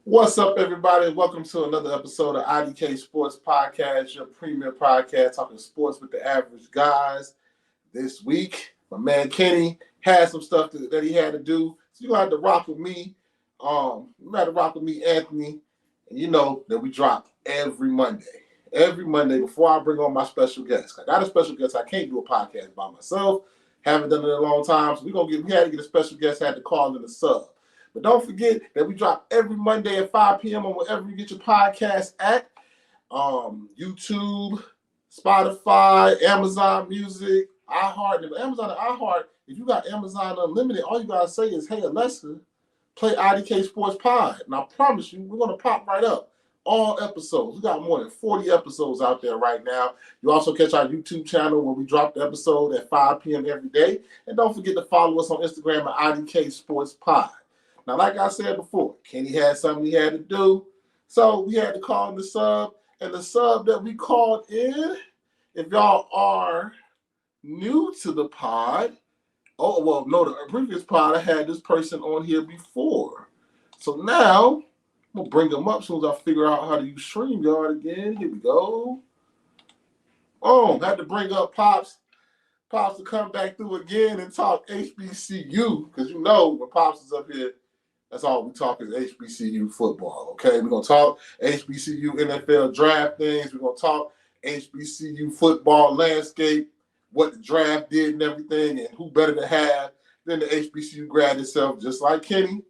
What's up, everybody? Welcome to another episode of IDK Sports Podcast, your premier podcast talking sports with the average guys. This week, my man Kenny had some stuff that he had to do, so you're going to have to rock with me. You got to rock with me, Anthony. And you know that we drop every Monday. Every Monday before I bring on my special guest. I got a special guest. I can't do a podcast by myself. Haven't done it in a long time, so we had to get a special guest. Had to call in a sub. But don't forget that we drop every Monday at 5 p.m. on wherever you get your podcast at. YouTube, Spotify, Amazon Music, iHeart. Amazon and iHeart, if you got Amazon Unlimited, all you got to say is, hey, Alexa, play IDK Sports Pod. And I promise you, we're going to pop right up. All episodes. We got more than 40 episodes out there right now. You also catch our YouTube channel where we drop the episode at 5 p.m. every day. And don't forget to follow us on Instagram at IDK Sports Pod. Now, like I said before, Kenny had something he had to do, so we had to call in the sub. And the sub that we called in, if y'all are new to the pod, the previous pod, I had this person on here before. So now, I'm going to bring them up as soon as I figure out how to use StreamYard again. Here we go. Had to bring up Pops to come back through again and talk HBCU, because you know when Pops is up here, that's all we talk is HBCU football, okay? We're going to talk HBCU NFL draft things. We're going to talk HBCU football landscape, what the draft did and everything, and who better to have than the HBCU grad itself, just like Kenny.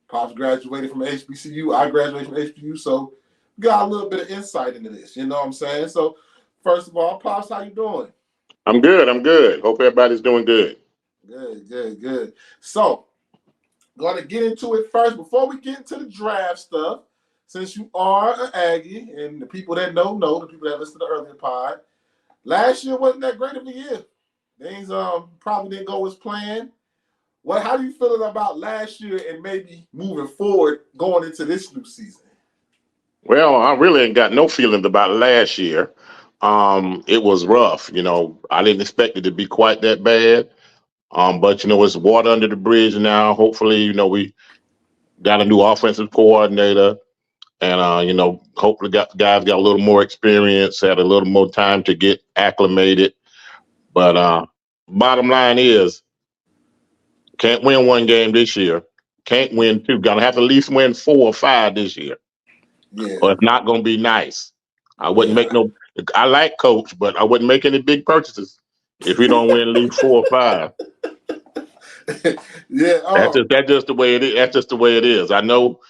Pops graduated from HBCU. I graduated from HBCU, so we got a little bit of insight into this, you know what I'm saying? So, first of all, Pops, how you doing? I'm good. Hope everybody's doing good. Good. So, going to get into it first. Before we get into the draft stuff, since you are an Aggie, and the people that know, the people that listen to the earlier pod, last year wasn't that great of a year. Things probably didn't go as planned. How do you feel about last year and maybe moving forward going into this new season? Well, I really ain't got no feelings about last year. It was rough. I didn't expect it to be quite that bad. But it's water under the bridge now. Hopefully, we got a new offensive coordinator, and hopefully guys got a little more experience, had a little more time to get acclimated. But bottom line is, can't win one game this year. Can't win two. Gonna have to at least win 4 or 5 this year. Yeah. Or it's not gonna be nice. I wouldn't make no. I like Coach, but I wouldn't make any big purchases if we don't win at least 4 or 5. Yeah, that's just the way it is. That's just the way it is. I know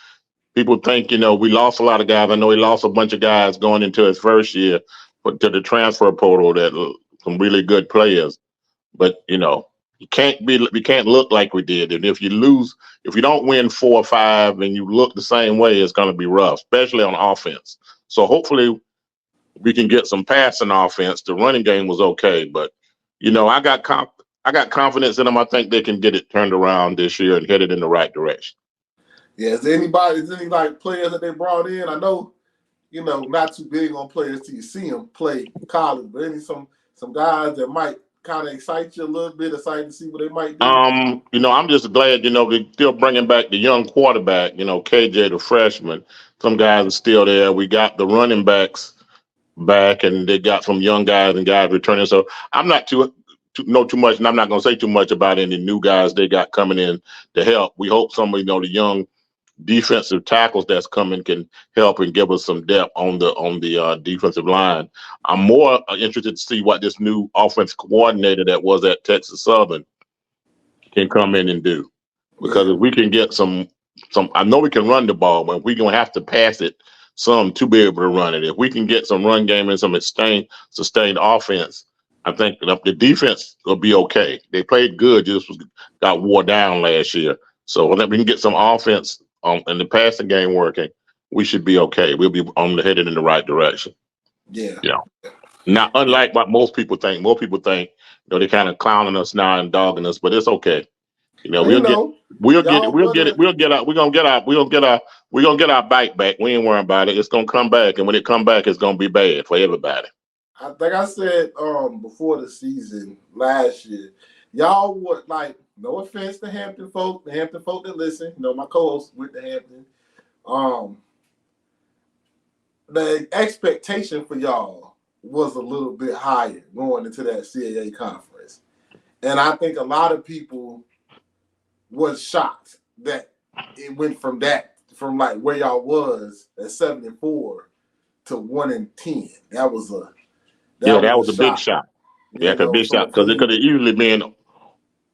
people think we lost a lot of guys. I know he lost a bunch of guys going into his first year, but to the transfer portal, that some really good players. But we can't look like we did. And if you don't win 4 or 5, and you look the same way, it's going to be rough, especially on offense. So hopefully we can get some passing offense. The running game was okay, but I got confidence in them. I think they can get it turned around this year and headed in the right direction. Yeah, is there any players that they brought in? I know, not too big on players till you see them play college, but some guys that might kind of excite you a little bit, excited to see what they might do? I'm just glad, they're still bringing back the young quarterback, KJ, the freshman. Some guys are still there. We got the running backs back, and they got some young guys and guys returning. So I'm not too much, and I'm not going to say too much about any new guys they got coming in to help. We hope some of the young defensive tackles that's coming can help and give us some depth on the defensive line. I'm more interested to see what this new offensive coordinator that was at Texas Southern can come in and do, because if we can get some, I know we can run the ball, but we're gonna have to pass it some to be able to run it. If we can get some run game and some sustained offense, I think the defense will be okay. They played good, just got wore down last year. So if we can get some offense and the passing game working, we should be okay. We'll be headed in the right direction. Yeah. Not unlike what most people think. Most people think, they're kind of clowning us now and dogging us, but it's okay. We're gonna get our bite back. We ain't worrying about it. It's gonna come back, and when it come back, it's gonna be bad for everybody. Like I said before the season last year, y'all would no offense to Hampton folk that listen. My co-host went to Hampton, Um, the expectation for y'all was a little bit higher going into that CAA conference, and I think a lot of people was shocked that it went from like where y'all was at 7-4 to 1-10. That was Yeah, that a was a big shock, shot. Yeah, a big from a shot because it could team. have easily been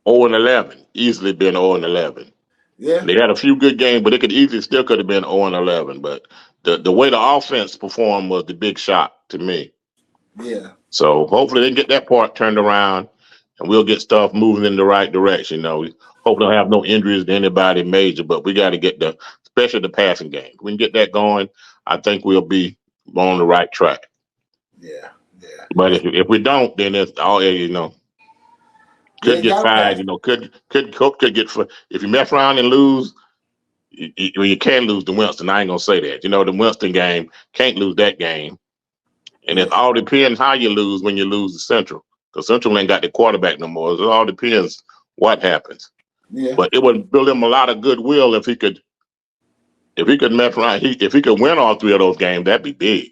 0-11, easily been 0-11. Yeah, They had a few good games, but it could easily still could have been 0-11. But the way the offense performed was the big shock to me. yeah, So hopefully they can get that part turned around, and we'll get stuff moving in the right direction. We hopefully don't have no injuries to anybody major, but we got to get especially the passing game. If we can get that going, I think we'll be on the right track. yeah, yeah. But if we don't, then it's all Yeah, could you get gotta fired. pass. Could get if you mess around and lose. You can lose to Winston. I ain't gonna say that. The Winston game can't lose that game, and it Yeah, all depends how you lose when you lose to Central, because Central ain't got the quarterback no more. It all depends what happens. yeah, But it would build him a lot of goodwill if he could mess around. If he could win all three of those games, that'd be big.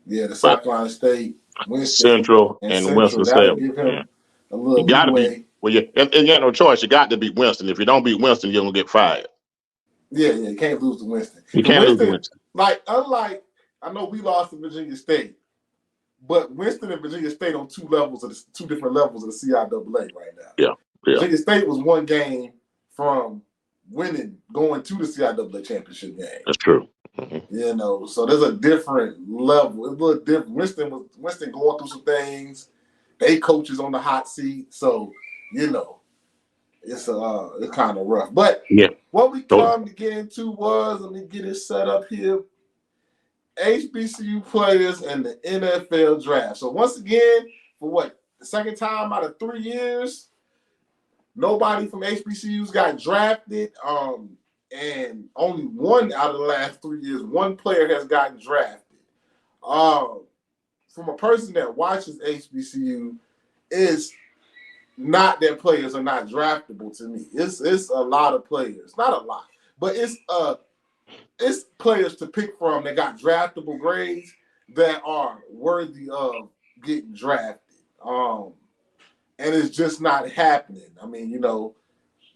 yeah. The But South Carolina State, Winston, Central and and Central, Winston that'll Salem, give yeah, him a you little got to be. leeway. Well, and you got no choice. You got to beat Winston. If you don't beat Winston, you're gonna get fired. Yeah, yeah. You can't lose to Winston. You But can't lose to Winston, Winston. like, unlike I know we lost to Virginia State, but Winston and Virginia State on two different levels of the CIAA right now. Yeah, yeah, Virginia State was one game from going to the CIAA championship game. that's true. Mm-hmm. So there's a different level. It's a little different. Winston going through some things. They coaches on the hot seat, so it's kind of rough. But Yeah. what we So come to get into was, let me get it set up here. HBCU players and the NFL draft. So once again, for the second time out of 3 years, nobody from HBCUs got drafted. And only one out of the last 3 years, one player has gotten drafted. From a person that watches HBCU, is not that players are not draftable to me. It's a lot of players, not a lot, but it's players to pick from that got draftable grades that are worthy of getting drafted. And it's just not happening. I mean,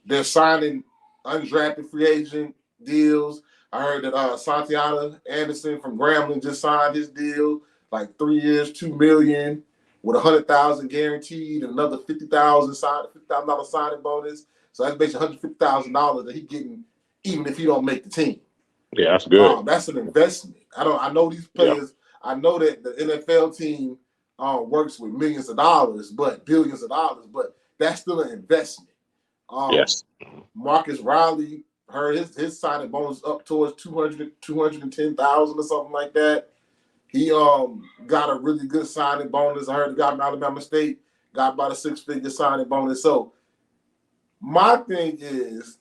they're signing undrafted free agent deals. I heard that Santiana Anderson from Grambling just signed his deal, like 3 years, $2 million, with $100,000 guaranteed, and another $50,000 signing bonus. So that's basically $150,000 that he's getting, even if he don't make the team. yeah, that's good. That's an investment. I know these players. Yeah. I know that the NFL team works with millions of dollars, but billions of dollars, but that's still an investment. Yes. Marcus Riley heard his signing bonus up towards 210,000 or something like that. He got a really good signing bonus. I heard the guy from Alabama State got about a 6-figure signing bonus. So my thing is,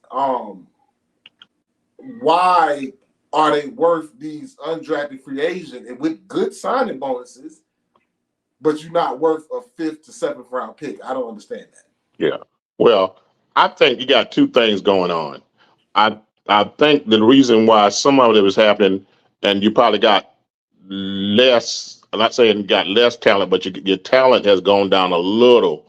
why are they worth these undrafted free agents and with good signing bonuses, but you're not worth a 5th to 7th round pick? I don't understand that. Yeah. Well, I think you got two things going on. I think the reason why some of it was happening, and you probably got less. I'm not saying you got less talent, but your talent has gone down a little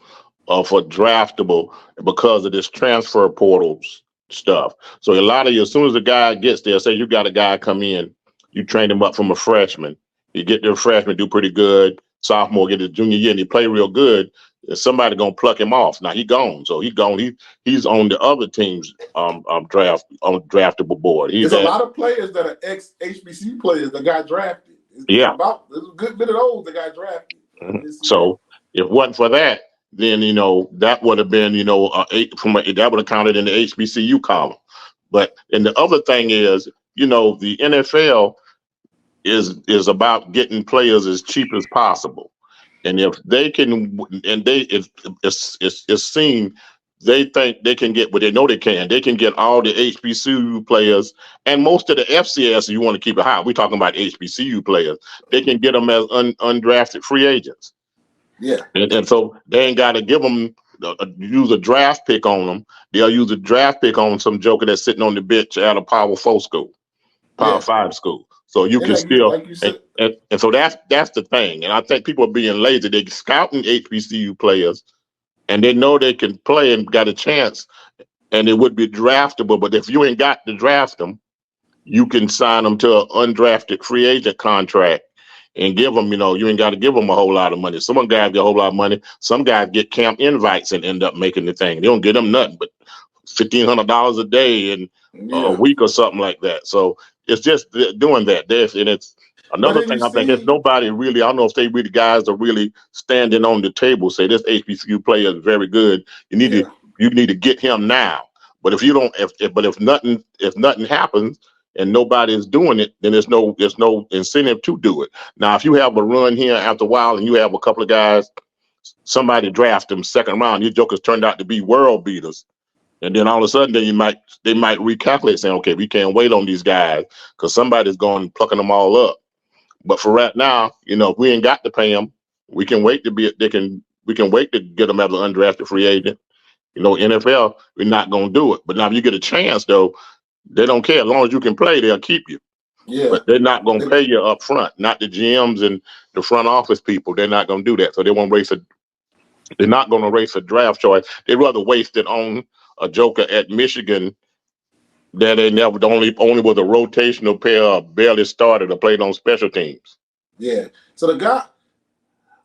for draftable because of this transfer portals stuff. So a lot of you, as soon as the guy gets there, say you got a guy come in, you train him up from a freshman, you get their freshman do pretty good, sophomore get his junior year, and he play real good. Somebody gonna pluck him off. Now he gone, so he gone. He's on the other team's draftable board. There's a lot of players that are ex HBCU players that got drafted. There's a good bit of those that got drafted. Mm-hmm. So if it wasn't for that, then that would have been that would have counted in the HBCU column. But and the other thing is, the NFL is about getting players as cheap as possible. And if they can, and it's seen, they think they can get, but they know they can get all the HBCU players and most of the FCS. You want to keep it high. We're talking about HBCU players. They can get them as undrafted free agents. Yeah. And so they ain't got to give them use a draft pick on them. They'll use a draft pick on some joker that's sitting on the bench at a Power 4 school. Power Yeah, Five school. So you and can still like you said, and so that's the thing. And I think people are being lazy. They're scouting HBCU players and they know they can play and got a chance and it would be draftable. But if you ain't got to draft them, you can sign them to an undrafted free agent contract and give them, you ain't got to give them a whole lot of money. Some guys get a whole lot of money. Some guys get camp invites and end up making the thing. They don't get them nothing but $1,500 a day and a yeah. week or something like that. So it's just doing that. And it's But another then you thing. I think there's see, nobody really. I don't know if they really guys are really standing on the table. Say this HBCU player is very good. yeah, You need to get him now. But if you don't, if nothing happens and nobody is doing it, then there's no incentive to do it. Now, if you have a run here after a while and you have a couple of guys, somebody draft them second round, your jokers turned out to be world beaters. And then all of a sudden, they might recalculate, saying, "Okay, we can't wait on these guys because somebody's going plucking them all up." But for right now, if we ain't got to pay them, we can wait to be. We can wait to get them as an undrafted free agent. NFL, we're not gonna do it. But now, if you get a chance, though, they don't care as long as you can play, they'll keep you. yeah. But they're not gonna They- pay you up front. Not the GMs and the front office people. They're not gonna do that. So they won't waste a. They're not gonna waste a draft choice. They'd rather waste it on a joker at Michigan that they never only was a rotational player, barely started or played on special teams. yeah. So the guy,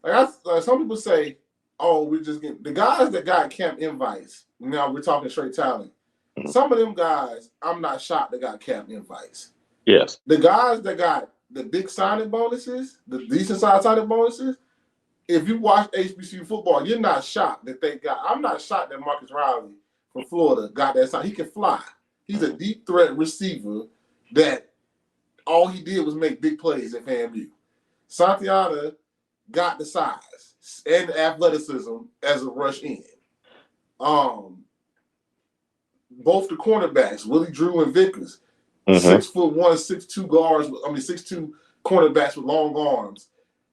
like some people say, oh, we just get the guys that got camp invites. Now we're talking straight talent. Mhm. Some of them guys, I'm not shocked they got camp invites. Yes. The guys that got the big signing bonuses, the decent size signing bonuses, if you watch HBCU football, you're not shocked that they got. I'm not shocked that Marcus Riley from Florida got that sign. He can fly. He's a deep threat receiver that all he did was make big plays at FAMU. Santiana got the size and the athleticism as a rush in. Both the cornerbacks, Willie Drew and Vickers, Mm-hmm. 6'1", 6'2" guards. 6'2" cornerbacks with long arms.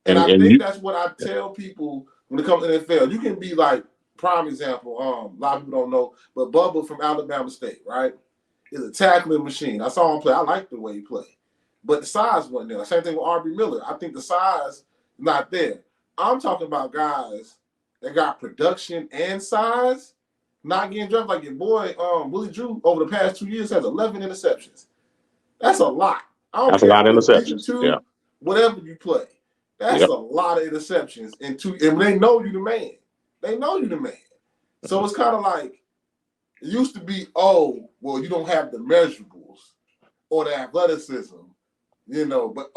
And I And think you, that's what I tell people when it comes to NFL. You can be like, prime example, a lot of people don't know, but Bubba from Alabama State, right, is a tackling machine. I saw him play. I like the way he played. But the size wasn't there. Same thing with R.B. Miller. I think the size is not there. I'm talking about guys that got production and size not getting drafted. Like your boy, Willie Drew, over the past 2 years has 11 interceptions. That's a lot. I don't that's a care if lot of you're a interceptions. Yeah. D2, whatever you play. That's Yep. a lot of interceptions in two, and they know you the man. They know you the man. So it's kind of like it used to be, oh, well, you don't have the measurables or the athleticism, but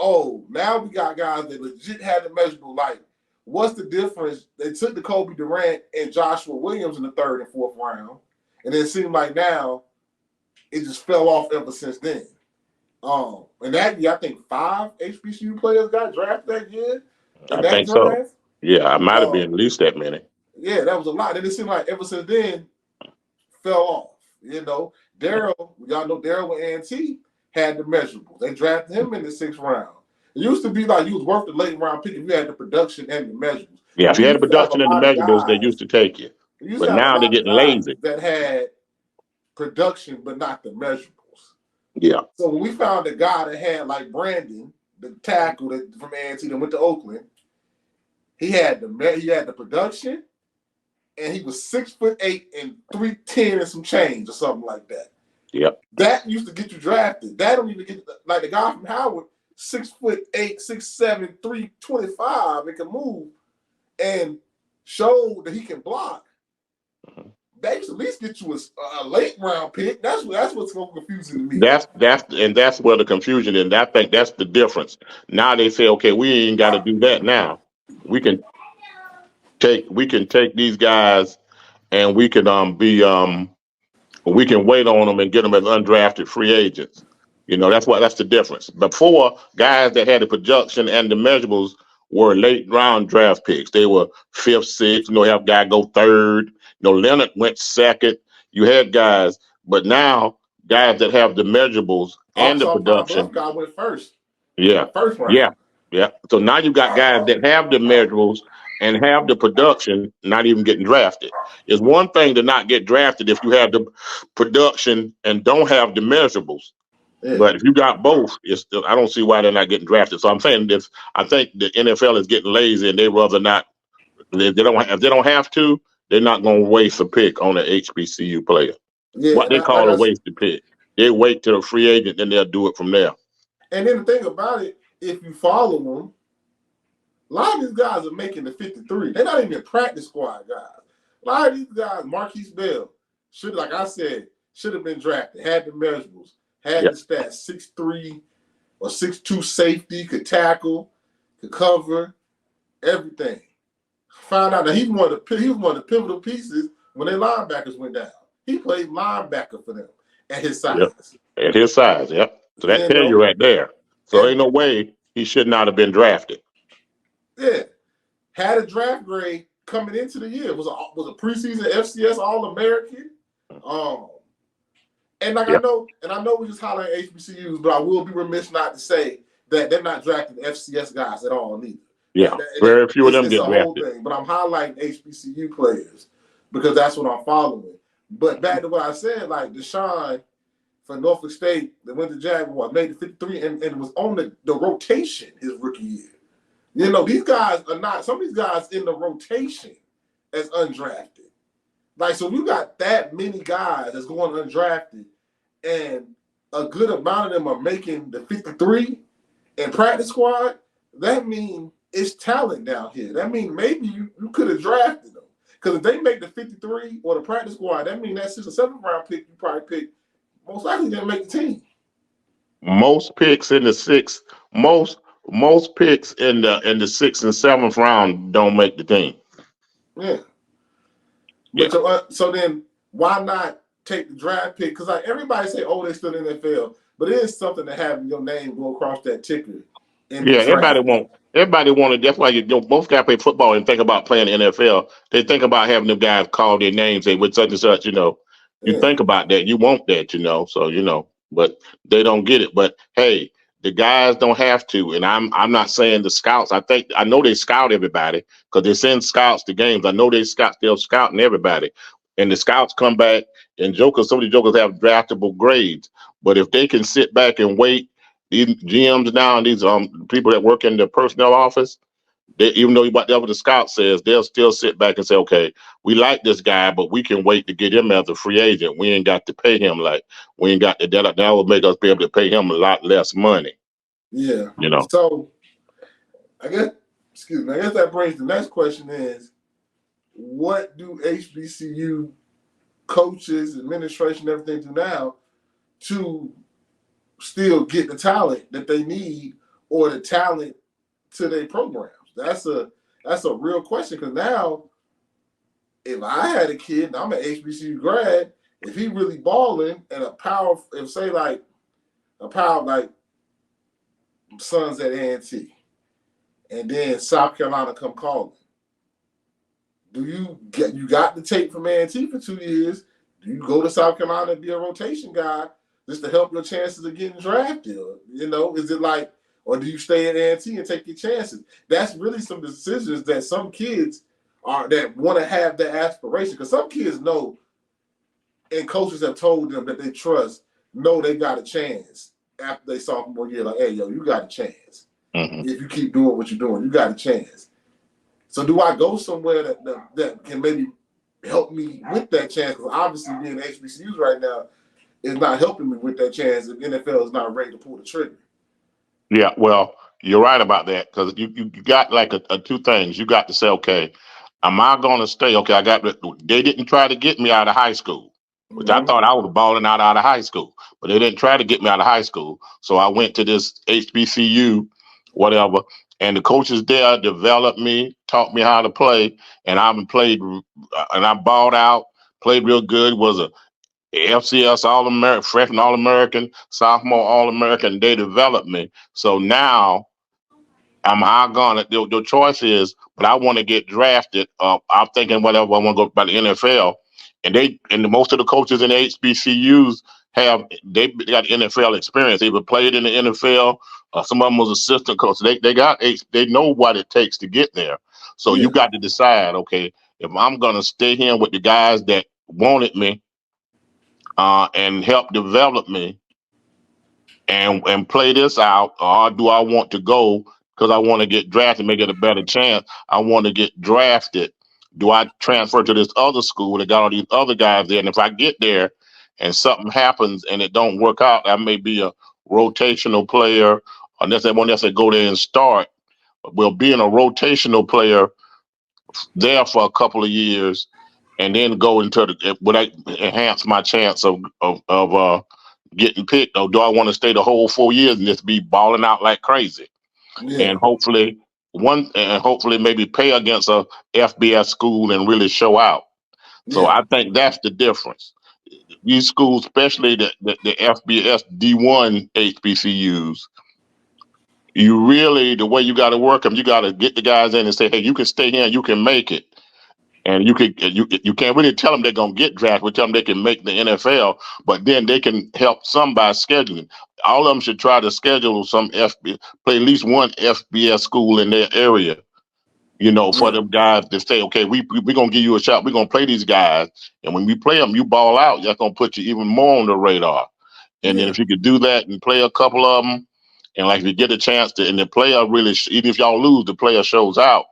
now we got guys that legit have the measurable. Like, what's the difference? They took the Kobe Durant and Joshua Williams in the third and fourth round, and it seemed like now it just fell off ever since then. And that year, I think 5 HBCU players got drafted that year in I that think so. draft. Yeah, I might have been at least that many. Yeah, that was a lot. And it seemed like ever since then, fell off. Daryl, y'all know Daryl with A&T had the measurables. They drafted him in the 6th round. It used to be like you was worth the late round pick if you had the production and the measurables. Yeah, if But you we had the used to have a production and the lot of measurables, they used guys. to take you. We used But to have a now they're lot of getting guys lazy. that had production but not the measurables. Yeah. So when we found a guy that had like Brandon, the tackle from A&T that went to Oakland, he had the production, and he was 6'8" and 310 and some change or something like that. Yep. That used to get you drafted. That don't even get like the guy from Howard, 6'8", 6'7", 325, and can move, and showed that he can block. They used to at least get you a late round pick. That's what's so confusing to me. That's where the confusion is. And I think that's the difference. Now they say, okay, we ain't got to do that now. We can take these guys and we can wait on them and get them as undrafted free agents. That's the difference. Before, guys that had the production and the measurables were late round draft picks. They were fifth, sixth. You have guy go third. Leonard went second. You had guys, but now guys that have the measurables and the Arkansas Pine production. Bluff guy went first. Yeah, First round. yeah, yeah. So now you got guys that have the measurables and have the production, not even getting drafted. It's one thing to not get drafted if you have the production and don't have the measurables. Yeah, But if you got both, it's still, I don't see why they're not getting drafted. So I'm saying this. I think the NFL is getting lazy, and they rather not. They don't. If they don't have to, they're not going to waste a pick on an HBCU player. yeah, What and they like call a wasted pick. They wait till a free agent, then they'll do it from there. and then the thing about it, if you follow them, a lot of these guys are making the 53. They're not even practice squad guys. A lot of these guys, Marquise Bell, should, like I said, should have been drafted, had the measurables, had Yeah, the stats, 6'3" or 6'2" safety, could tackle, could cover, everything. Found out that he was one of the pivotal pieces when their linebackers went down. He played linebacker for them at his yeah. size. At his size, yep. So that You tell you know, right there. So and ain't no way he should not have been drafted. yeah, had a draft grade coming into the year. Was a preseason FCS All American. Um, and like Yeah, I know we just holler at HBCUs, but I will be remiss not to say that they're not drafting FCS guys at all neither. yeah. Very few of them It's get a whole drafted. thing. But I'm highlighting HBCU players because that's what I'm following. But back to what I said, like Deshaun for Norfolk State that went to Jaguars, made the 53 and was on the rotation his rookie year. You know, these guys are not, some of these guys in the rotation as undrafted. Like, so you got that many guys that's going undrafted, and a good amount of them are making the 53 in practice squad. That means it's talent down here. That means maybe you could have drafted them. Because if they make the 53 or the practice squad, that means that 6th or 7th round pick you probably pick most likely didn't make the team. Most picks in the sixth, most most picks in the sixth and seventh round don't make the team. Yeah. Yeah, But so then why not take the draft pick? Because like everybody say, oh, they still in the NFL, but it is something to have your name go across that ticker in the yeah. Everybody draft. want. Everybody wanted. That's why you know, both guys play football and think about playing NFL. They think about having them guys call their names, say with such and such. You know, you Yeah. think about that. You want that. You know, so you know, but they don't get it. But hey, the guys don't have to. And I'm not saying the scouts. I know they scout everybody because they send scouts to games. I know they still scouting everybody. And the scouts come back and jokers. Some of the jokers have draftable grades. But if they can sit back and wait, these GMs now and these people that work in the personnel office, they, even though whatever the scout says, they'll still sit back and say, okay, we like this guy, but we can wait to get him as a free agent. We ain't got to pay him like we ain't got to that will make us be able to pay him a lot less money. Yeah. You know. So I guess, excuse me, I guess that brings the next question is, what do HBCU coaches, administration, everything do now to still get the talent that they need or the talent to their programs? That's a real question because now if I had a kid and I'm an HBCU grad, if he really balling and if say like a power like Sons at A&T, and then South Carolina come calling, you got the tape from A&T for 2 years? Do you go to South Carolina and be a rotation guy just to help your chances of getting drafted? You know, is it like, or do you stay at A&T and take your chances? That's really some decisions that some kids are that want to have that aspiration because some kids know and coaches have told them that they trust know they got a chance after they sophomore year. Like, hey, yo, you got a chance Hmm. if you keep doing what you're doing. You got a chance. So do I go somewhere that can maybe help me with that chance? Because obviously being HBCUs right now is not helping me with that chance if NFL is not ready to pull the trigger. Yeah, well, you're right about that because you got like two things. You got to say, okay, am I going to stay? Okay, they didn't try to get me out of high school, which I Mm-hmm. thought I was balling out of high school, but they didn't try to get me out of high school. So I went to this HBCU, whatever, and the coaches there developed me, taught me how to play, and and I balled out, played real good, was a FCS All American, freshman All American, sophomore All American. They developed me. So now am I gonna? The choice is, but I want to get drafted. I'm thinking whatever I want to go by the NFL, most of the coaches in the HBCUs they got NFL experience. They either played in the NFL. Some of them was assistant coach. They know what it takes to get there. So you Yeah. got to decide. Okay, if I'm gonna stay here with the guys that wanted me and help develop me, and play this out, or do I want to go because I want to get drafted, make it a better chance? I want to get drafted. Do I transfer to this other school that got all these other guys there? And if I get there and something happens and it don't work out, I may be a rotational player, unless they want us to go there and start. Well, being a rotational player there for a couple of years and then go into the would I enhance my chance of getting picked, or do I want to stay the whole 4 years and just be balling out like crazy Yeah, and hopefully maybe pay against a FBS school and really show out. So yeah, I think that's the difference. These schools, especially the FBS D1 HBCUs, you really the way you got to work them, you got to get the guys in and say, hey, you can stay here, and you can make it. And you can't really tell them they're gonna get drafted. We tell them they can make the NFL, but then they can help some by scheduling. All of them should try to schedule some play at least one FBS school in their area. For yeah, them guys to say, okay, we gonna give you a shot. We're gonna play these guys, and when we play them, you ball out. That's gonna put you even more on the radar. And then yeah, if you could do that and play a couple of them, and like if you get a chance to, and the player really, even if y'all lose, the player shows out,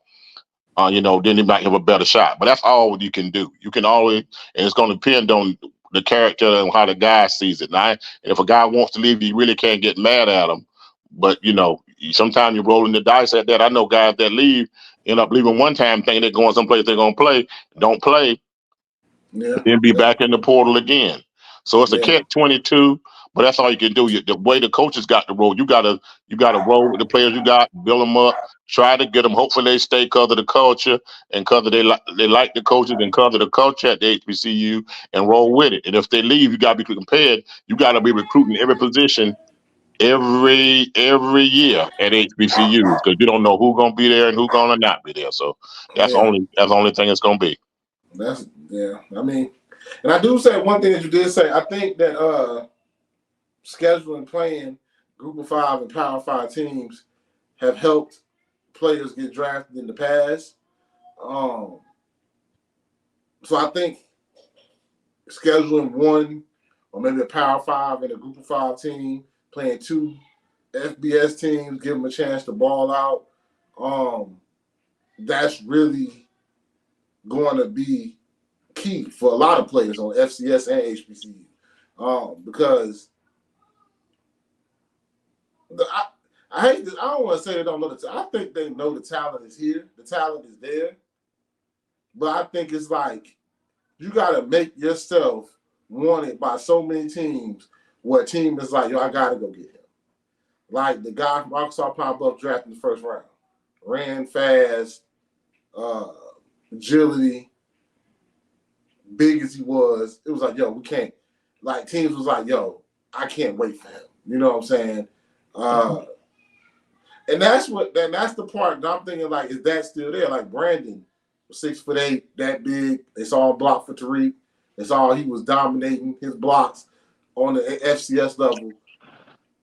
then you might have a better shot. But that's all you can do. You can always, and it's going to depend on the character and how the guy sees it. And if a guy wants to leave, you really can't get mad at him. But sometimes you're rolling the dice at that. I know guys that leave, end up leaving one time, thinking they're going someplace they're going to play, don't play, yeah, then be back in the portal again. So it's a yeah, catch-22, but that's all you can do. The way the coaches got the roll, you got to roll with the players you got, build them up, try to get them. Hopefully they stay because of the culture and because they like the coaches and because of the culture at the HBCU and roll with it. And if they leave, you got to be compared. You got to be recruiting every position every year at HBCUs because you don't know who's gonna be there and who's gonna not be there. So yeah. that's the only thing it's gonna be. That's yeah. I mean, and I do say one thing that you did say. I think that scheduling playing Group of Five and Power Five teams have helped players get drafted in the past. Um, so I think scheduling one or maybe a Power Five and a Group of Five team playing two FBS teams, give them a chance to ball out. Um, that's really going to be key for a lot of players on FCS and HBCU, because I, I hate this. I don't want to say they don't know the talent. I think they know the talent is here. The talent is there. But I think it's like you got to make yourself wanted by so many teams where a team is like, yo, I got to go get him. Like the guy from Arkansas Pine Bluff drafted in the first round. Ran fast, uh, agility, big as he was. It was like, yo, we can't. Like teams was like, yo, I can't wait for him. You know what I'm saying? Uh, And that's the part that I'm thinking, like, is that still there? Like Brandon was 6'8", that big. It's all block for Tariq. It's all he was dominating his blocks on the FCS level.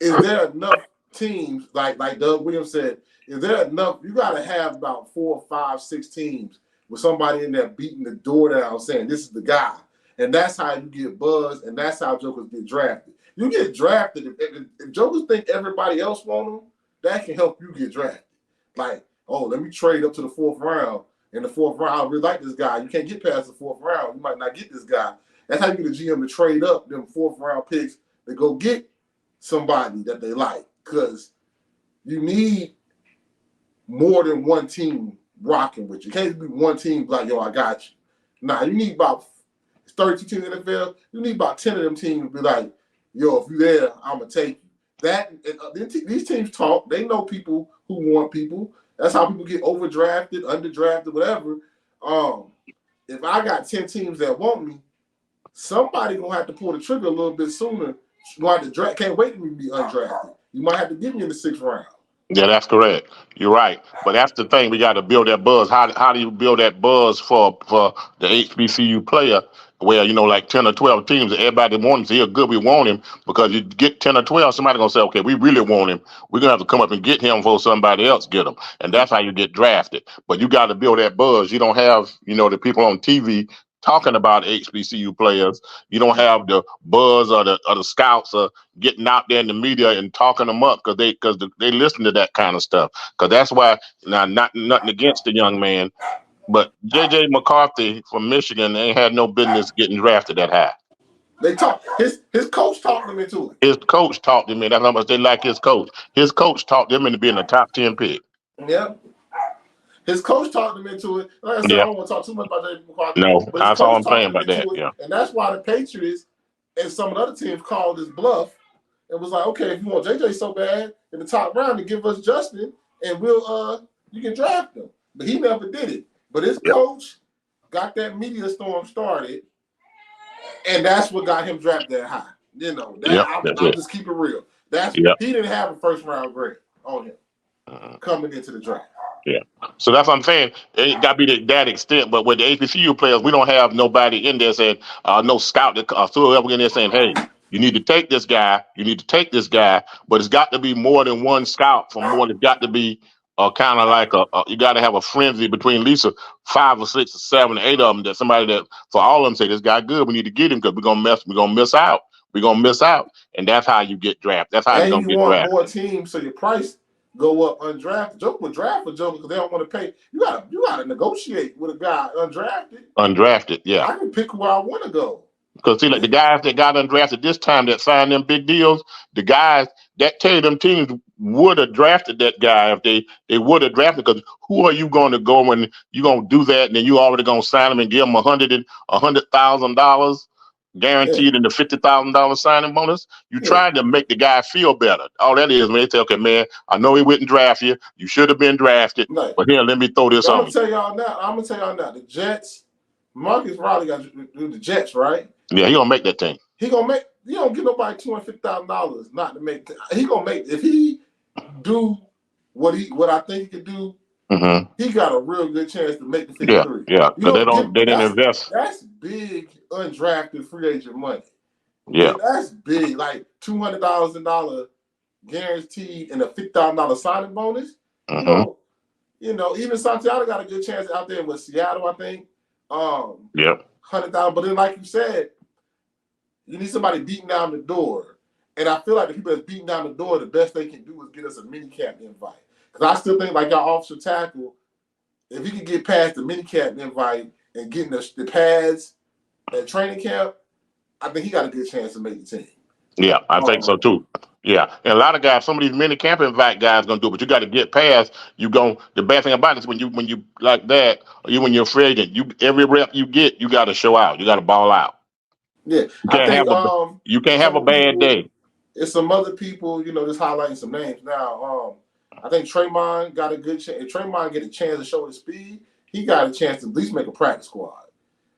Is there enough teams, like Doug Williams said, is there enough? You gotta have about 4, 5, 6 teams with somebody in there beating the door down saying this is the guy. And that's how you get buzz, and that's how jokers get drafted. You get drafted if jokers think everybody else want them, that can help you get drafted. Like, oh, let me trade up to the fourth round. In the fourth round, I really like this guy. You can't get past the fourth round. You might not get this guy. That's how you get the GM to trade up them fourth round picks to go get somebody that they like. Because you need more than one team rocking with you. You can't be one team like, yo, I got you. Nah, you need about 32 teams in the NFL. You need about 10 of them teams to be like, yo, if you there, I'm going to take you. These teams talk. They know people who want people. That's how people get overdrafted, underdrafted, whatever. If I got 10 teams that want me, somebody gonna have to pull the trigger a little bit sooner. You have to draft. Can't wait for me to be undrafted. You might have to get me in the 6th round. Yeah, that's correct. You're right. But that's the thing. We got to build that buzz. How do you build that buzz for the HBCU player? Where like 10 or 12 teams, everybody wants him. He's good. We want him because you get 10 or 12. Somebody gonna say, okay, we really want him. We're gonna have to come up and get him before somebody else get him, and that's how you get drafted. But you got to build that buzz. You don't have the people on TV talking about HBCU players. You don't have the buzz or the scouts getting out there in the media and talking them up because they listen to that kind of stuff. Because that's why now not nothing against the young man, but JJ McCarthy from Michigan ain't had no business getting drafted that high. They talk. His coach talked them into it. His coach talked him in. That's how much they like his coach. His coach talked them into being a top 10 pick. Yeah. His coach talked him into it. Like I said, I Yeah. don't want to talk too much about J.J. McCarthy, No, but his that's all coach I'm saying talked him about that. into it, Yeah. and that's why the Patriots and some of the other teams called his bluff and was like, okay, if you want JJ so bad in the top round, to give us Justin, and we'll you can draft him. But he never did it. But his Yep. coach got that media storm started, and that's what got him drafted that high. You know, Yep. That's I'll it. just keep it real. Yep. He didn't have a first round grade on him coming into the draft. Yeah. So that's what I'm saying. It got to be to that extent. But with the HBCU players, we don't have nobody in there saying, no scout that whoever in there saying, hey, you need to take this guy. You need to take this guy. But it's got to be more than one scout from more. It's got to be kind of like you got to have a frenzy between at least 5 or 6 or 7 or 8 of them that somebody that for all of them say this guy good. We need to get him because we're gonna miss out. We're gonna miss out, and that's how you get drafted. That's how you're And gonna you get want more drafted. teams, so your price go up undrafted. Joker would draft for Joker because they don't want to pay. You gotta negotiate with a guy undrafted. Undrafted, yeah. I can pick where I want to go. Because see, like the guys that got undrafted this time that signed them big deals, the guys that tell you them teams would have drafted that guy if they would have drafted. Because who are you going to go when you going to do that and then you already going to sign them and give them $100,000 Yeah, guaranteed in the $50,000 signing bonus? You yeah. trying to make the guy feel better. All that is when they say, okay, man, I know he wouldn't draft you. You should have been drafted, Like, but here, let me throw this I'm on gonna you. tell y'all now. The Jets. Marcus Riley got to do the Jets, right? Yeah, he gonna make that team. He gonna make. He don't give nobody $250,000 not to make. He gonna make if he do what I think he could do. Mm-hmm. He got a real good chance to make the Yeah, 53. yeah, You because don't get they didn't invest. that's big undrafted free agent money. Yeah. That's big, like $200,000 guaranteed and a $50,000 signing bonus. Mm-hmm. Even Santiago got a good chance out there with Seattle, I think. Yep. 100,000, but then like you said, you need somebody beating down the door. And I feel like the people that's beating down the door, the best they can do is get us a mini camp invite. Because I still think like our offensive tackle, if he could get past the mini camp invite and getting the pads at training camp, I think he got a good chance to make the team. Yeah, I think so too. Yeah, and a lot of guys, some of these mini camp invite guys gonna do, it, but you got to get past. The bad thing about it is when you like that, or you when you're afraid that you every rep you get, you got to show out. You got to ball out. Yeah, You I can't think have a you can't have a some bad people, day. it's some other people, just highlighting some names now. I think Tremont got a good chance. If Tremont get a chance to show his speed, he got a chance to at least make a practice squad.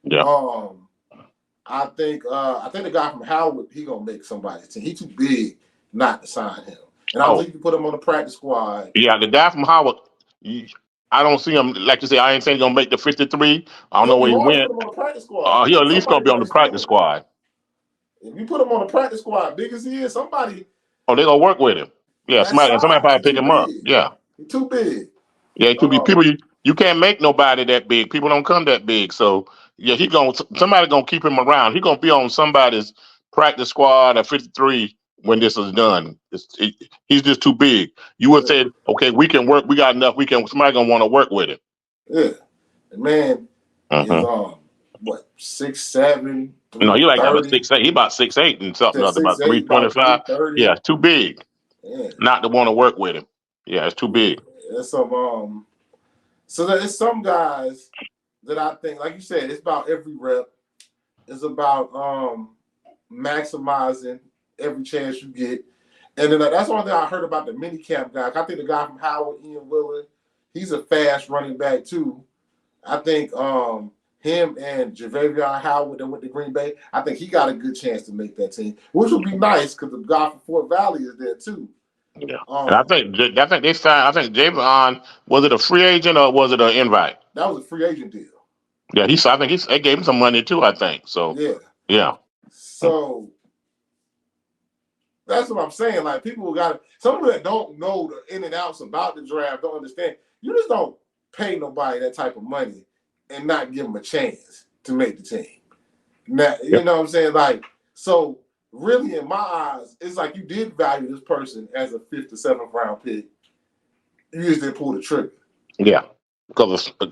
Yeah. I think the guy from Howard, he gonna make somebody's team. He too big not to sign him. And I don't think you can put him on the practice squad. Yeah, the guy from Howard, I don't see him. Like you say, I ain't saying he's gonna make the 53. I It's don't know gonna be where he hard to went. put him on the practice squad. He at least gonna Somebody be on the gotta step practice him. squad. If you put him on the practice squad, big as he is, somebody Oh, they gonna work with him. Yeah, that somebody size, probably he pick too him up. big. Yeah. He too big. Yeah, it could be people you can't make nobody that big. People don't come that big. So yeah, somebody gonna keep him around. He gonna be on somebody's practice squad at 53 when this is done. He's just too big. You would say, okay, we can work. We got enough. Somebody gonna want to work with him. Yeah, the man is Mm-hmm. what 6'7", No, he like about 330. 6'8". He about 6'8" and something other, about 6'8", about 325. Yeah, 330. it's too big Yeah, not to want to work with him. Yeah, it's too big. there's some So there's some guys that I think, like you said, it's about every rep. It's about maximizing every chance you get. And then that's one thing I heard about the minicamp guy. I think the guy from Howard, Ian Willard, he's a fast running back too. I think him and Javavion Howard that went to Green Bay, I think he got a good chance to make that team, which would be nice because the guy from Fort Valley is there too. Yeah, and I think they signed. I think Javon, was it a free agent or was it an invite? That was a free agent deal. Yeah, I think they gave him some money too. I think so. Yeah. Yeah. So that's what I'm saying. Like people some people that don't know the in and outs about the draft don't understand. You just don't pay nobody that type of money and not give them a chance. to make the team. Now, you Yep. know what I'm saying? Like, so really in my eyes, it's like you did value this person as a 5th to 7th round pick. You just didn't pull the trigger. Yeah, because a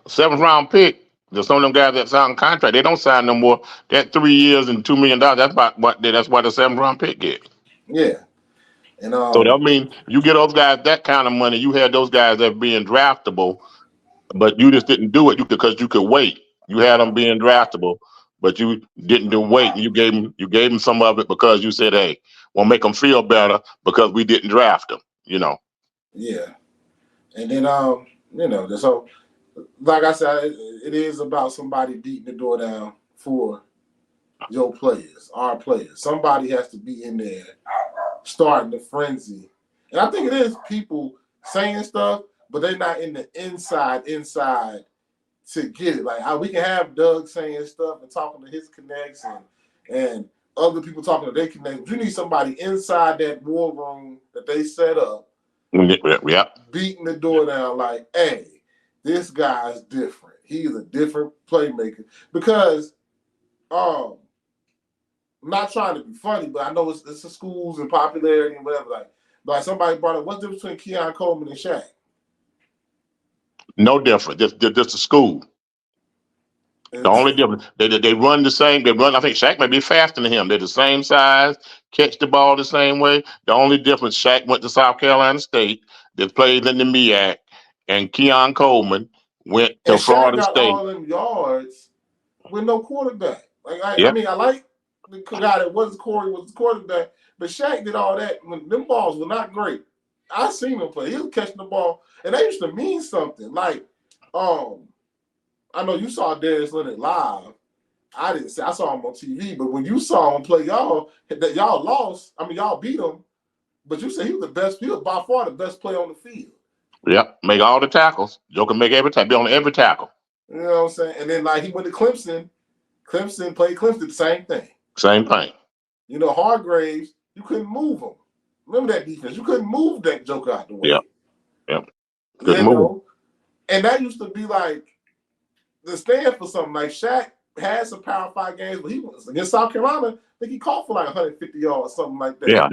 7th round pick. There's some of them guys that sign contract. They don't sign no more. That 3 years and $2 million. That's about what. That's why the 7th round pick get. Yeah. And So that mean you get those guys that kind of money. You had those guys that being draftable, but you just didn't do it because you could wait. You had them being draftable, but you didn't do wait. You gave them some of it because you said, "Hey, we'll make them feel better because we didn't draft them." You know. yeah. And then so like I said, it is about somebody beating the door down for your players, our players. Somebody has to be in there starting the frenzy. And I think it is people saying stuff, but they're not in the inside to get it. Like we can have Doug saying stuff and talking to his connects and other people talking to their connects. You need somebody inside that war room that they set up, Yeah. beating the door down like, hey, this guy's different. He's a different playmaker. Because I'm not trying to be funny, but I know it's the schools and popularity and whatever. Like somebody brought up, what's the difference between Keon Coleman and Shaq? No different. Just the school. The only difference, they run the same. They run. I think Shaq may be faster than him. They're the same size, catch the ball the same way. The only difference, Shaq went to South Carolina State, that played in the MEAC, and Keon Coleman went to And Shaq Florida got State. all them yards with no quarterback. I Yep. mean, I like the guy that was the quarterback, but Shaq did all that when them balls were not great. I seen him play. He was catching the ball, and that used to mean something. Like, I know you saw Darius Leonard live. I didn't see. I saw him on TV, but when you saw him play y'all, that y'all lost. I mean, y'all beat him, but you said he was the best. He was by far the best player on the field. Yep. Make all the tackles. Joe can make every tackle. Be on every tackle. You know what I'm saying? And then like he went to Clemson. Clemson played Clemson, the same thing. Same thing. You know, Hargraves, you couldn't move him. Remember that defense? You couldn't move that joker out the way. Yep. Yep. Good You move. And that used to be like the stand for something. Like Shaq had some Power 5 games, but he was against South Carolina. I think he caught for like 150 yards, something like that. Yeah.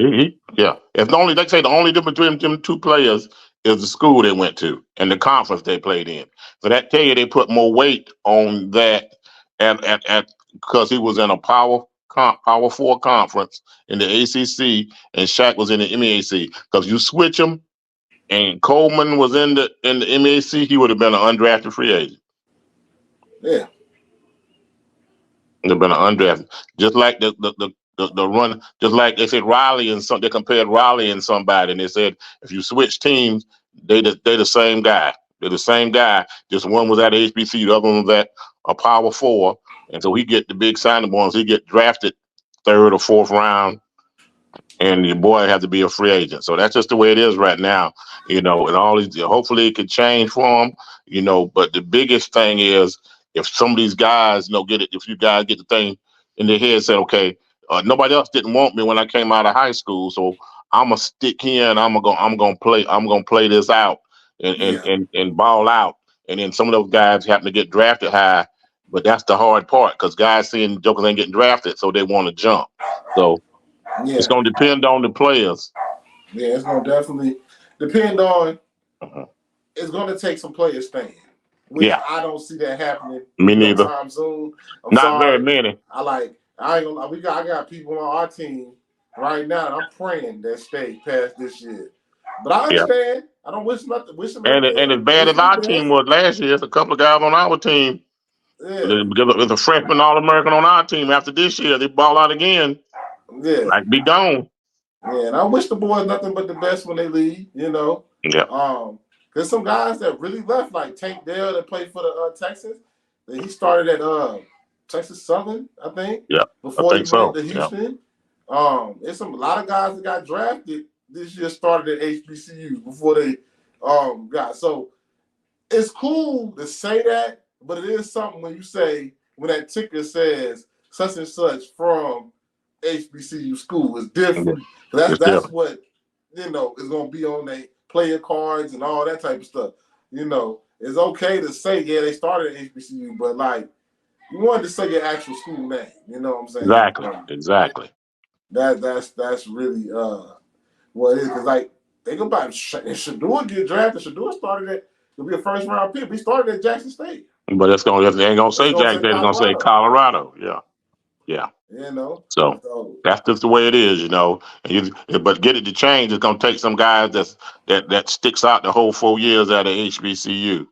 Yeah. It's the only. They say the only difference between them two players is the school they went to and the conference they played in. So that tell you they put more weight on that at because he was in a power 4 conference in the ACC and Shaq was in the MEAC. Because you switch them and Coleman was in the MEAC, he would have been an undrafted free agent. Yeah. They've been an undrafted, just like the run, just like they said Riley and some. They compared Riley and somebody, and they said if you switch teams, they the same guy. They're the same guy. Just one was at HBC, the other one was at a Power 4, and so he get the big signing bonus. He get drafted 3rd or 4th round, and your boy had to be a free agent. So that's just the way it is right now, and all these. Hopefully, it could change for him, But the biggest thing is if some of these guys, get it. If you guys get the thing in their head, said, okay, nobody else didn't want me when I came out of high school, so I'm gonna stick here and I'm gonna play this out and and Yeah. and, and ball out. And then some of those guys happen to get drafted high, but that's the hard part because guys seeing jokers ain't getting drafted, so they want to jump. So it's Yeah. going to depend on the players. Yeah. It's going to definitely depend on, Uh-huh. it's going to take some players staying, which Yeah, I don't see that happening me no neither. time soon. I'm Not very sorry. many. I ain't gonna lie. I got people on our team right now, and I'm praying that stay past this year. But I Yeah, understand. I don't wish nothing. Wish them and everything. as bad Wish as them the our team best. was last year, there's a couple of guys on our team. Yeah, Because there's a freshman All-American on our team. After this year, they ball out again. yeah, Like be gone. yeah. And I wish the boys nothing but the best when they leave. Yeah, There's some guys that really left, like Tank Dell that played for the Texans. He started at Texas Southern, I think, yeah. I before he think went so. to Yeah, Houston. There's a lot of guys that got drafted this year started at HBCUs before they got. So it's cool to say that, but it is something when you say when that ticker says such and such from HBCU school is yeah. different. That's Different. what is going to be on their player cards and all that type of stuff. It's okay to say yeah they started at HBCU, but like you wanted to say your actual school name. You know what I'm saying? Exactly. Exactly. That's really what it is. Cause like think about it, Shador get drafted. Shador started at to be a first round pick. He started at Jackson State. But they ain't gonna It's say gonna Jack. say They're gonna say Colorado. Colorado. Yeah. Yeah. You know, So so that's just the way it is, you know. But get it to change. It's gonna take some guys that sticks out the whole 4 years at a HBCU,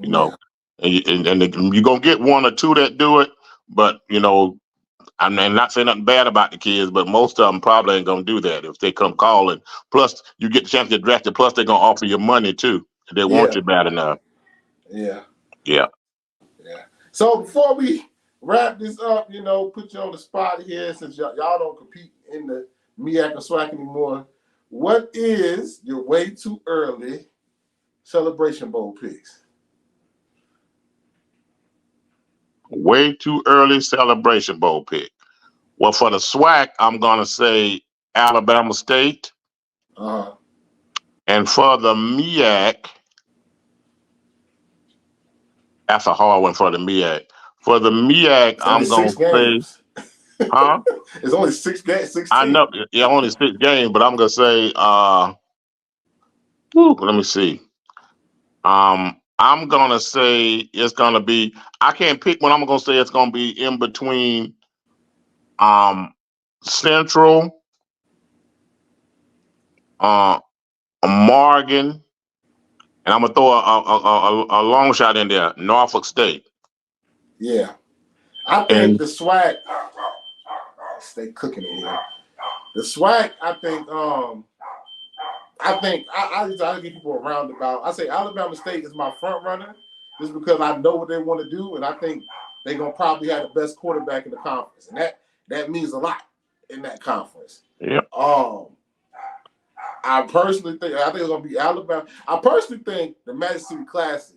you know. yeah, And you're gonna get one or two that do it, but you know, I'm not saying nothing bad about the kids, but most of them probably ain't gonna do that if they come calling. Plus, you get the chance to get drafted. Plus, they're gonna offer you money too if they want yeah, you bad enough. yeah, Yeah. yeah. So before we wrap this up, put you on the spot here since y'all don't compete in the MEAC or SWAC anymore. What is your way too early Celebration Bowl picks? Way too early Celebration Bowl pick. Well, for the SWAC, I'm gonna say Alabama State. Uh-huh. And for the MEAC, that's a hard one for the MEAC. For the MEAC, It's only I'm gonna six say, games. huh? It's only six I teams. know yeah, only 6 games, but I'm gonna say, let me see. I'm gonna say it's gonna be. I can't pick one. I'm gonna say it's gonna be in between um Central, uh, Morgan, and I'm gonna throw a long shot in there, Norfolk State. Yeah. I think And the SWAC stay cooking in here. The SWAC, I give people a roundabout. I say Alabama State is my front runner just because I know what they want to do, and I think they're gonna probably have the best quarterback in the conference, and that means a lot in that conference. yeah, Um, I think it's gonna be Alabama. I personally think the Magic City Classic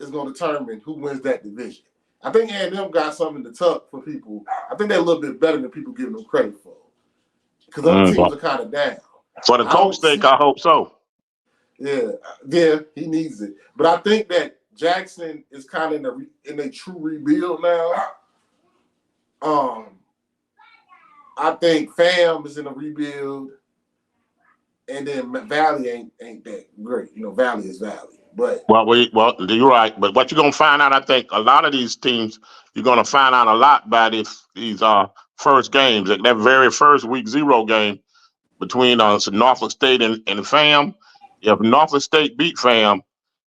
is gonna determine who wins that division. I think A&M got something to tuck for people. I think they're a little bit better than people give them credit for because other teams are kind of down. for the I coach don't sake, see. I hope so. Yeah, he needs it. But I think that Jackson is kind of in a true rebuild now. I think Fam is in a rebuild, and then Valley ain't that great. Valley is Valley, but Well, you're right. But what you're gonna find out, I think, a lot of these teams, you're gonna find out a lot by these first games. That very first week 0 game between Norfolk State and Fam. If Norfolk State beat Fam,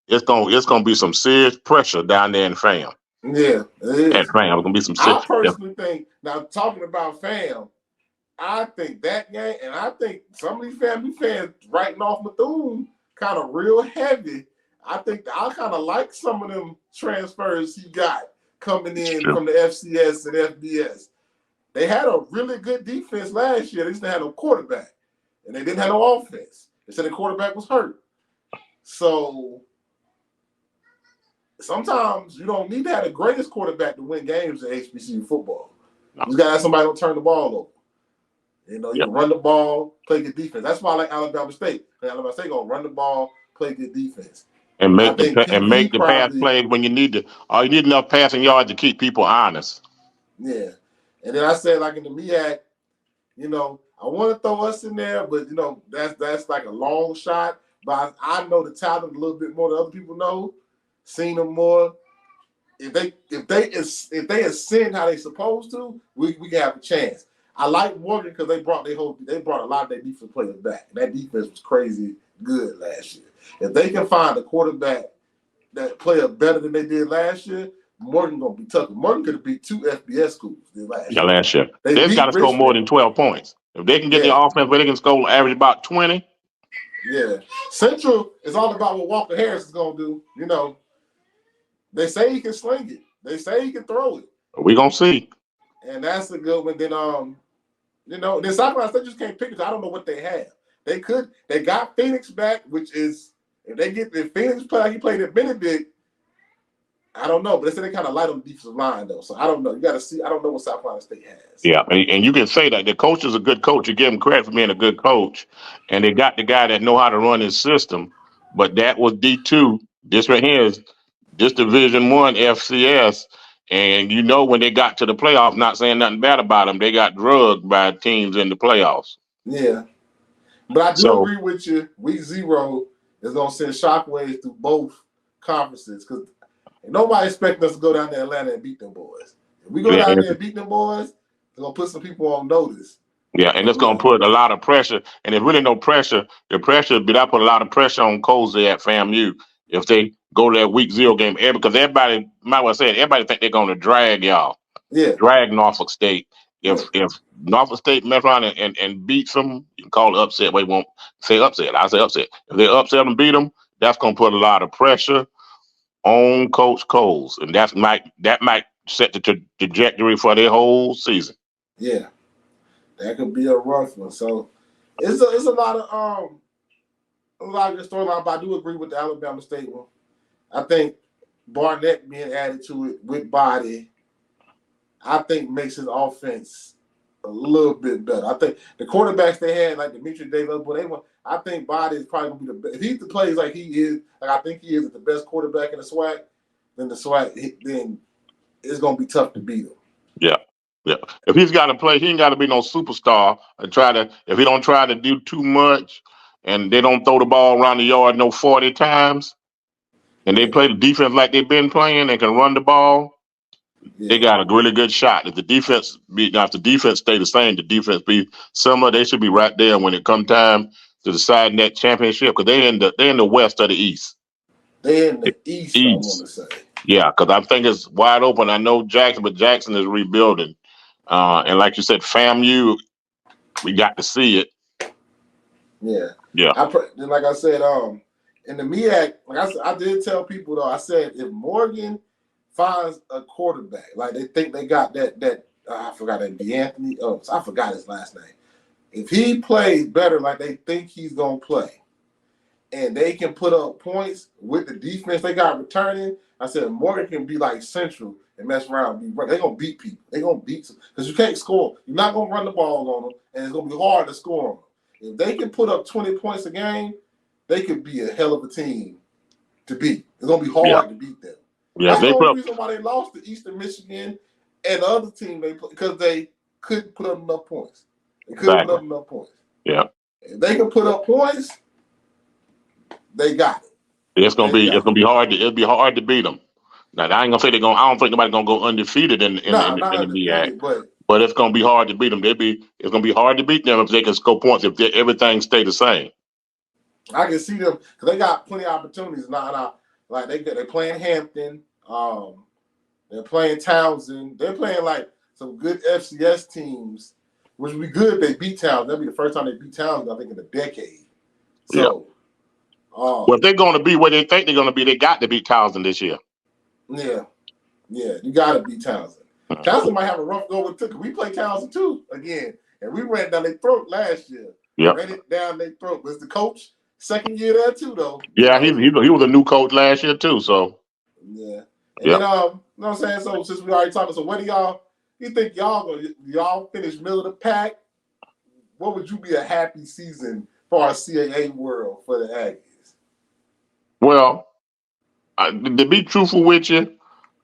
it's gonna be some serious pressure down there in Fam. yeah, it At is. Fam, it's gonna be some I serious. personally think now talking about Fam, I think that game, and I think some of these family fans writing off Bethune kind of real heavy. I think I kind of like some of them transfers he got coming in from the FCS and FBS. They had a really good defense last year. They just didn't have no quarterback, and they didn't have no offense. They said the quarterback was hurt. So sometimes you don't need to have the greatest quarterback to win games in HBCU football. You just got to have somebody who turn the ball over. You Yep. can run the ball, play good defense. That's why I like Alabama State. Alabama State gonna run the ball, play good defense. And I make think make PV the pass probably, plays when you need to. All you need enough passing yards to keep people honest. yeah. And then I said like in the MEAC, I want to throw us in there, but that's like a long shot. But I know the talent a little bit more than other people know, seen them more. If they ascend how they supposed to, we can have a chance. I like Morgan because they brought a lot of their defense players back. And that defense was crazy good last year. If they can find a quarterback that play better than they did last year, Morgan gonna be tough. Morgan could have beat 2 FBS schools last Yeah, year. last year They they've got beat to score more Richmond. than 12 points. If they can get the Yeah, offense where they can score average about 20, yeah. Central is all about what Walker Harris is gonna do. They say he can sling it. They say he can throw it. we gonna see. And that's a good one. Then South Carolina State just can't pick it. I don't know what they have. They got Phoenix back, which is if Phoenix play like he played at Benedict, I don't know. But they said they kind of light on the defensive line though. So I don't know. You gotta see. I don't know what South Carolina State has. Yeah, and you can say that the coach is a good coach. You give him credit for being a good coach, and they got the guy that know how to run his system. But that was D2. This right here is this Division 1 FCS, And you know when they got to the playoffs, not saying nothing bad about them, they got drugged by teams in the playoffs. Yeah. But I do So agree with you. Week 0 is going to send shockwaves through both conferences because nobody expects us to go down to Atlanta and beat them boys. If we go yeah, down there and beat them boys, they're going to put some people on notice. yeah, and it's gonna put a lot of pressure. And there's really no pressure. The pressure, but I put a lot of pressure on Cozy at FAMU if they go to that week 0 game, because everybody might well say it, everybody think they're gonna drag y'all, Yeah, drag Norfolk State. yeah, If Norfolk State mess around and beats them, you can call it upset. But you won't say upset. I say upset. If they upset and beat them, that's gonna put a lot of pressure on Coach Coles, and that might set the trajectory for their whole season. yeah. That could be a rough one. So it's a lot of good storyline, but I do agree with the Alabama State one. I think Barnett being added to it with body, I think makes his offense a little bit better. I think the quarterbacks they had, like Demetri Davis, but I think Body is probably gonna be the best. If he plays like he is, like I think he is the best quarterback in the SWAC, then it's gonna be tough to beat him. Yeah. Yeah. If he's got to play, he ain't got to be no superstar. If he don't try to do too much and they don't throw the ball around the yard no 40 times and they Yeah, play the defense like they've been playing and can run the ball, they yeah, got a really good shot. If the defense stay the same, the defense be similar, they should be right there when it come time to deciding that championship because they're in the west or the east. they in the East. I want East. to say. Yeah, because I think it's wide open. I know Jackson, but Jackson is rebuilding. And like you said, FAMU, we got to see it. Yeah, Yeah, like I said, in the MEAC, like I said, I did tell people though. I said if Morgan finds a quarterback, like they think they got that I forgot that D'Anthony. Oh, I forgot his last name. If he plays better, like they think he's gonna play, and they can put up points with the defense they got returning, I said Morgan can be like Central and mess around. They're gonna beat people. They're gonna beat them because you can't score. You're not gonna run the ball on them, and it's gonna be hard to score on them. If they can put up 20 points a game, they could be a hell of a team to beat. It's gonna be yeah, hard to beat them. yeah. That's the They put only up reason why they lost to Eastern Michigan and the other team they play because they couldn't put up enough points. They couldn't put exactly. up enough points. Yeah, If they can put up points, they got it. They it's got gonna it. be hard to beat them. Now I ain't gonna say they're gonna. I don't think nobody's gonna go undefeated Nah, not in the MEAC, undefeated, but but it's gonna be hard to beat them. It's gonna be hard to beat them if they can score points everything stay the same. I can see them because they got plenty of opportunities now. Like they're playing Hampton, they're playing Townsend, they're playing like some good FCS teams, which would be good if they beat Townsend. That'd be the first time they beat Townsend, I think, in a decade. Yeah. So, Well, if they're gonna be where they think they're gonna be, they got to beat Townsend this year. yeah, you got to beat Townsend. Townsend might have a rough go with it because we play Townsend too again, and we ran down their throat last year. Yep. Ran it down their throat. Was the coach second year there too though? Yeah, he was a new coach last year too. So Yeah. And yeah. then you know what I'm saying? So since we already talking, so what do you think y'all finish middle of the pack? What would you be a happy season for our CAA world for the Aggies? Well, to be truthful with you,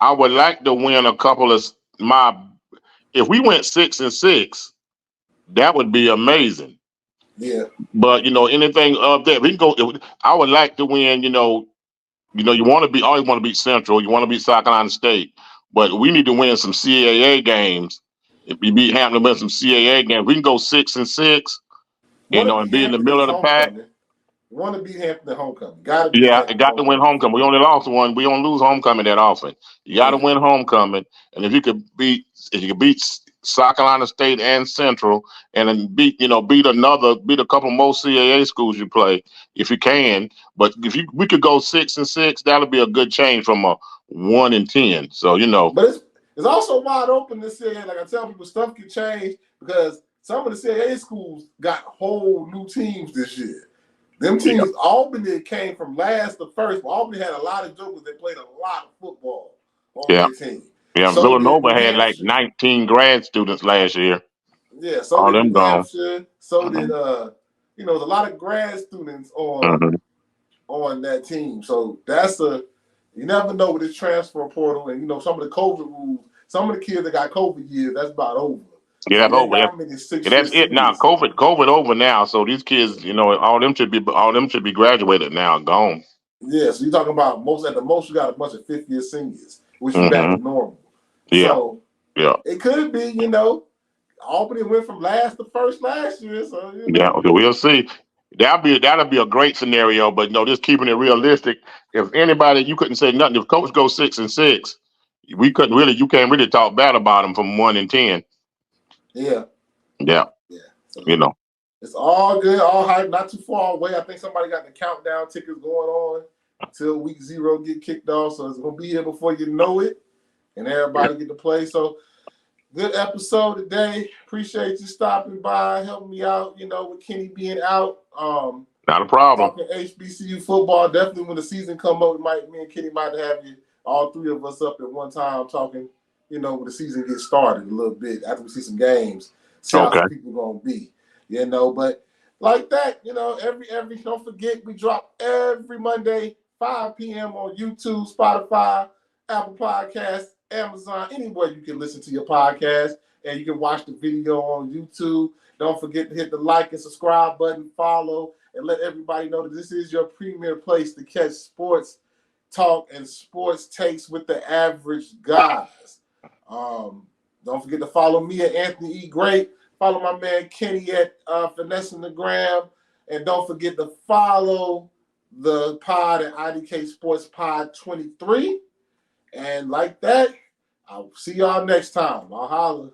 I would like to win a couple of my. If we went 6-6, that would be amazing. Yeah. But anything up there, we can go. I would like to win. You want to be always want to beat Central. You want to beat South Carolina State, but we need to win some CAA games. If we beat Hampton, win some CAA games. We can go 6-6. Want to And beat be in the Hampton middle at of the pack. homecoming. Want to beat Hampton at homecoming. Got to beat Yeah, it Hampton at got to win homecoming. homecoming. We only lost one. We don't lose homecoming that often. You got to Yeah. win homecoming, and if you could beat South Carolina State and Central, and then beat a couple more CAA schools you play if you can. But we could go 6-6, that'll be a good change from a 1-10. So But it's also wide open this CAA. Like I tell people, stuff can change because some of the CAA schools got whole new teams this year. Them yeah, teams, Albany came from last to first, but Albany had a lot of jokers that played a lot of football on yeah, their team. yeah. So did Villanova New had like Hampshire. 19 grad students last year. Yeah, so All did them New gone. Hampshire. So did Mhm. there's a lot of grad students Mhm. on that team. So that's a You never know with this transfer portal and some of the COVID rules. Some of the kids that got COVID years, that's about over. Yeah, So that's you ain't over. got many Yeah, 6 year that's it now. seniors. COVID over now. So these kids, all them should be graduated now, gone. Yeah, so you're talking about at the most you got a bunch of 5th year seniors, which is back to Mm-hmm. normal. Yeah, So yeah, it could be, Albany went from last to first last year. So yeah. Okay, we'll see. That'll be a great scenario, but just keeping it realistic. If anybody, you couldn't say nothing. If coach goes 6-6, you can't really talk bad about him from 1-10. yeah, Yeah, yeah. So you know. it's all good, all hype, not too far away. I think somebody got the countdown tickets going on until week 0 get kicked off. So it's gonna be here before you know it, and everybody get to play. So good episode today. Appreciate you stopping by, helping me out, with Kenny being out. Not a problem. Talking HBCU football. Definitely when the season come up, me and Kenny might have you, all 3 of us up at one time talking, when the season gets started a little bit after we see some games, see how Okay. some people gonna be. But like that, every don't forget we drop every Monday, 5 p.m. on YouTube, Spotify, Apple Podcasts, Amazon, anywhere you can listen to your podcast, and you can watch the video on YouTube. Don't forget to hit the like and subscribe button, follow, and let everybody know that this is your premier place to catch sports talk and sports takes with the average guys. Don't forget to follow me at Anthony E. Great. Follow my man Kenny at Finessing the Gram. And don't forget to follow the pod at IDK Sports Pod 23. And like that, I'll see y'all next time. I'll holler.